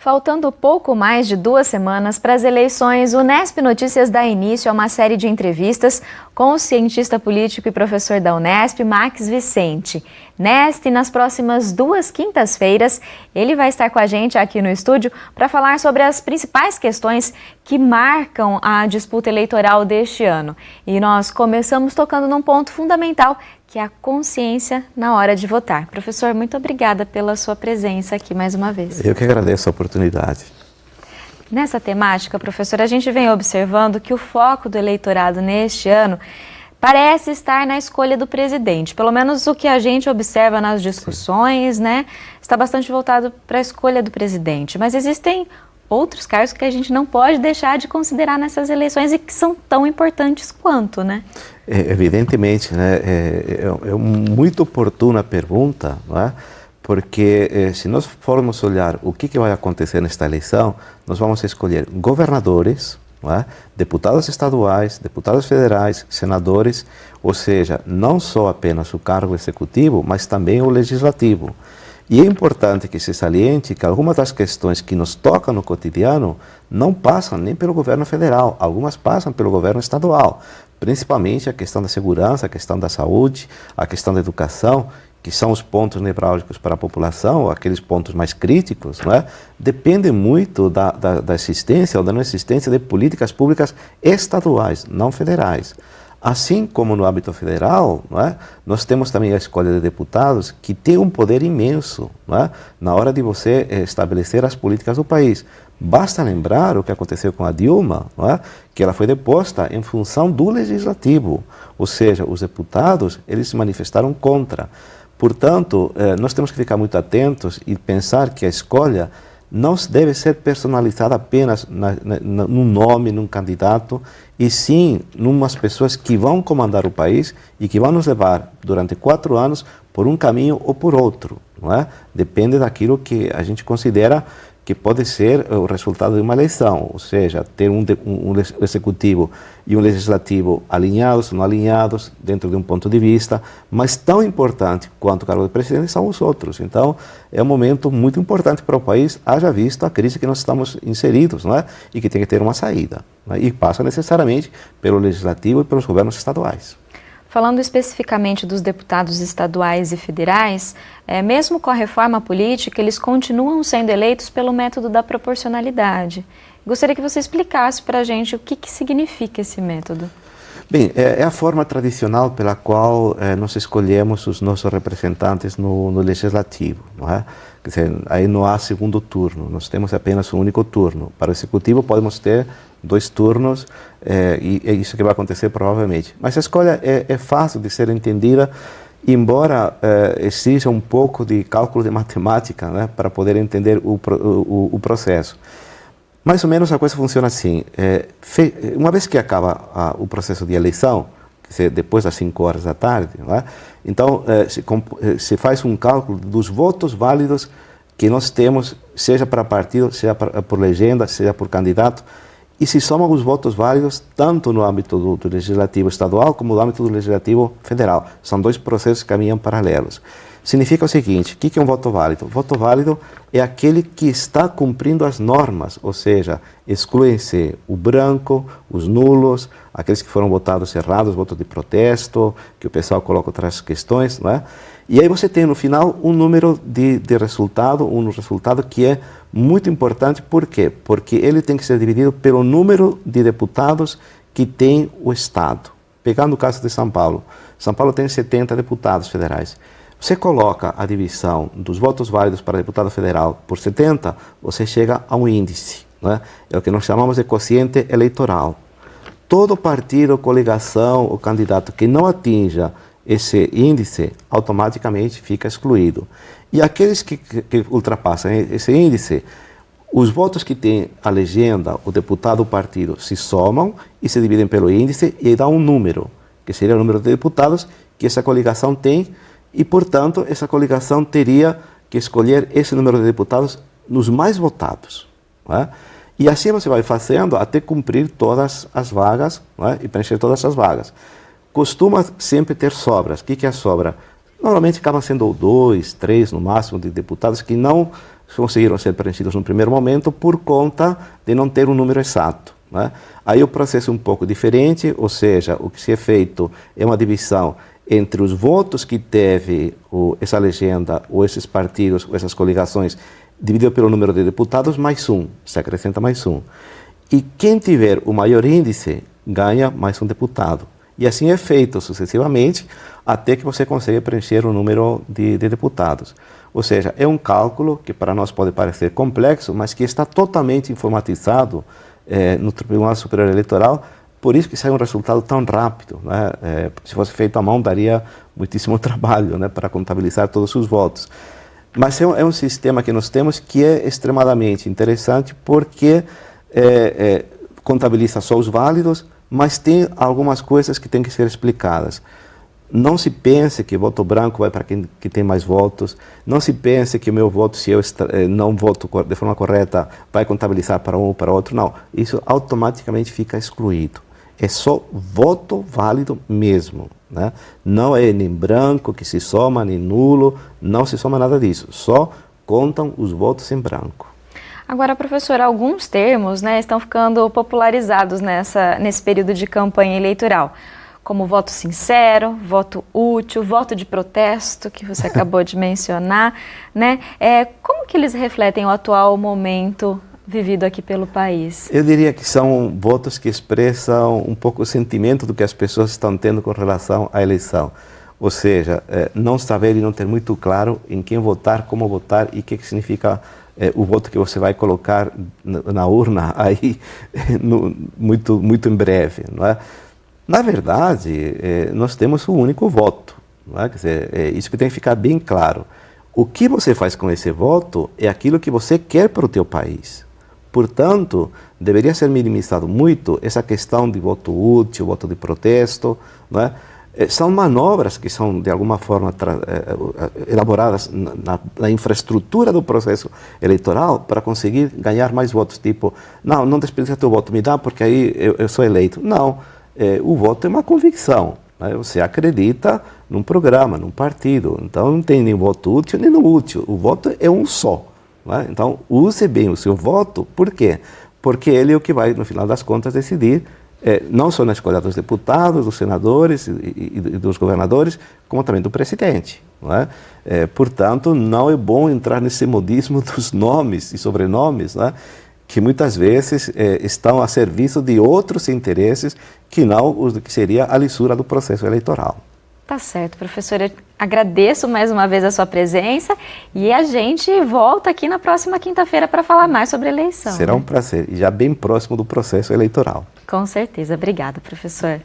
Faltando pouco mais de 2 semanas para as eleições, o Unesp Notícias dá início a uma série de entrevistas com o cientista político e professor da Unesp, Max Vicente. Nesta e nas próximas 2 quintas-feiras, ele vai estar com a gente aqui no estúdio para falar sobre as principais questões que marcam a disputa eleitoral deste ano. E nós começamos tocando num ponto fundamental, que é a consciência na hora de votar. Professor, muito obrigada pela sua presença aqui mais uma vez. Eu que agradeço a oportunidade. Nessa temática, professor, a gente vem observando que o foco do eleitorado neste ano parece estar na escolha do presidente. Pelo menos o que a gente observa nas discussões, né, está bastante voltado para a escolha do presidente. Mas existem outros cargos que a gente não pode deixar de considerar nessas eleições e que são tão importantes quanto, né? Evidentemente, né, é muito oportuna a pergunta, não é? Porque se nós formos olhar o que vai acontecer nesta eleição, nós vamos escolher governadores, não é? Deputados estaduais, deputados federais, senadores, ou seja, não só apenas o cargo executivo, mas também o legislativo. E é importante que se saliente que algumas das questões que nos tocam no cotidiano não passam nem pelo governo federal, algumas passam pelo governo estadual, principalmente a questão da segurança, a questão da saúde, a questão da educação, que são os pontos nevrálgicos para a população, aqueles pontos mais críticos, não é? Depende muito da existência ou da não existência de políticas públicas estaduais, não federais. Assim como no âmbito federal, não é? Nós temos também a escolha de deputados que tem um poder imenso, não é? Na hora de você estabelecer as políticas do país. Basta lembrar o que aconteceu com a Dilma, não é? Que ela foi deposta em função do legislativo, ou seja, os deputados eles se manifestaram contra. Portanto, nós temos que ficar muito atentos e pensar que a escolha não deve ser personalizada apenas num nome, num candidato, e sim numas pessoas que vão comandar o país e que vão nos levar durante 4 anos por um caminho ou por outro, não é? Depende daquilo que a gente considera que pode ser o resultado de uma eleição, ou seja, ter um executivo e um legislativo alinhados ou não alinhados dentro de um ponto de vista, mas tão importante quanto o cargo de presidente são os outros. Então, é um momento muito importante para o país, haja visto a crise que nós estamos inseridos, não é? E que tem que ter uma saída, não é? E passa necessariamente pelo legislativo e pelos governos estaduais. Falando especificamente dos deputados estaduais e federais, mesmo com a reforma política, eles continuam sendo eleitos pelo método da proporcionalidade. Gostaria que você explicasse para a gente o que significa esse método. Bem, é a forma tradicional pela qual nós escolhemos os nossos representantes no legislativo, não é? Quer dizer, aí não há segundo turno, nós temos apenas um único turno. Para o executivo podemos ter 2 turnos e é isso que vai acontecer provavelmente. Mas a escolha é fácil de ser entendida, embora exija um pouco de cálculo de matemática, né, para poder entender o processo. Mais ou menos a coisa funciona assim, uma vez que acaba o processo de eleição, quer dizer, depois das 5 horas da tarde, não é? Então se faz um cálculo dos votos válidos que nós temos, seja para partido, seja por legenda, seja por candidato, e se somam os votos válidos tanto no âmbito do legislativo estadual como no âmbito do legislativo federal. São 2 processos que caminham paralelos. Significa o seguinte, o que é um voto válido? O voto válido é aquele que está cumprindo as normas, ou seja, excluem-se o branco, os nulos, aqueles que foram votados errados, voto de protesto, que o pessoal coloca outras questões, não é? E aí você tem no final um número de resultado, um resultado que é muito importante. Por quê? Porque ele tem que ser dividido pelo número de deputados que tem o Estado. Pegando o caso de São Paulo tem 70 deputados federais. Você coloca a divisão dos votos válidos para deputado federal por 70, você chega a um índice, não é? É o que nós chamamos de quociente eleitoral. Todo partido, coligação ou candidato que não atinja esse índice, automaticamente fica excluído. E aqueles que ultrapassam esse índice, os votos que tem a legenda, o deputado, o partido, se somam e se dividem pelo índice e dá um número, que seria o número de deputados que essa coligação tem, e, portanto, essa coligação teria que escolher esse número de deputados nos mais votados, não é? E assim você vai fazendo até cumprir todas as vagas, não é? E preencher todas as vagas. Costuma sempre ter sobras. O que é a sobra? Normalmente acabam sendo 2, 3 no máximo de deputados que não conseguiram ser preenchidos no primeiro momento por conta de não ter um número exato, né? Aí o processo é um pouco diferente, ou seja, o que se é feito é uma divisão entre os votos que teve essa legenda, ou esses partidos, ou essas coligações, dividido pelo número de deputados, mais um, se acrescenta mais um. E quem tiver o maior índice, ganha mais um deputado. E assim é feito sucessivamente, até que você consiga preencher o número de deputados. Ou seja, é um cálculo que para nós pode parecer complexo, mas que está totalmente informatizado no Tribunal Superior Eleitoral, por isso que sai um resultado tão rápido, né? Se fosse feito à mão, daria muitíssimo trabalho, né, para contabilizar todos os votos. Mas é um sistema que nós temos que é extremadamente interessante, porque contabiliza só os válidos, mas tem algumas coisas que têm que ser explicadas. Não se pense que voto branco vai para quem que tem mais votos. Não se pense que o meu voto, se eu não voto de forma correta, vai contabilizar para um ou para outro. Não, isso automaticamente fica excluído. É só voto válido mesmo, né? Não é nem branco que se soma, nem nulo, não se soma nada disso. Só contam os votos em branco. Agora, professor, alguns termos, né, estão ficando popularizados nesse período de campanha eleitoral, como voto sincero, voto útil, voto de protesto, que você acabou de mencionar, né? Como que eles refletem o atual momento vivido aqui pelo país? Eu diria que são votos que expressam um pouco o sentimento do que as pessoas estão tendo com relação à eleição. Ou seja, não saber e não ter muito claro em quem votar, como votar e o que significa o voto que você vai colocar na urna aí muito em breve, não é? Na verdade, nós temos um único voto, não é? Quer dizer, isso que tem que ficar bem claro. O que você faz com esse voto é aquilo que você quer para o teu país. Portanto, deveria ser minimizado muito essa questão de voto útil, voto de protesto, não é? São manobras que são, de alguma forma, elaboradas na infraestrutura do processo eleitoral para conseguir ganhar mais votos. Tipo, não desperdiça teu voto, me dá porque aí eu sou eleito. Não, o voto é uma convicção, né? Você acredita num programa, num partido. Então, não tem nem voto útil nem não útil. O voto é um só, né? Então, use bem o seu voto. Por quê? Porque ele é o que vai, no final das contas, decidir não só na escolha dos deputados, dos senadores e dos governadores, como também do presidente, não é? Portanto, não é bom entrar nesse modismo dos nomes e sobrenomes, não é? Que muitas vezes estão a serviço de outros interesses que não os que seria a lisura do processo eleitoral. Tá certo, professor. Eu agradeço mais uma vez a sua presença e a gente volta aqui na próxima quinta-feira para falar mais sobre a eleição. Será um prazer, e já bem próximo do processo eleitoral. Com certeza. Obrigada, professor.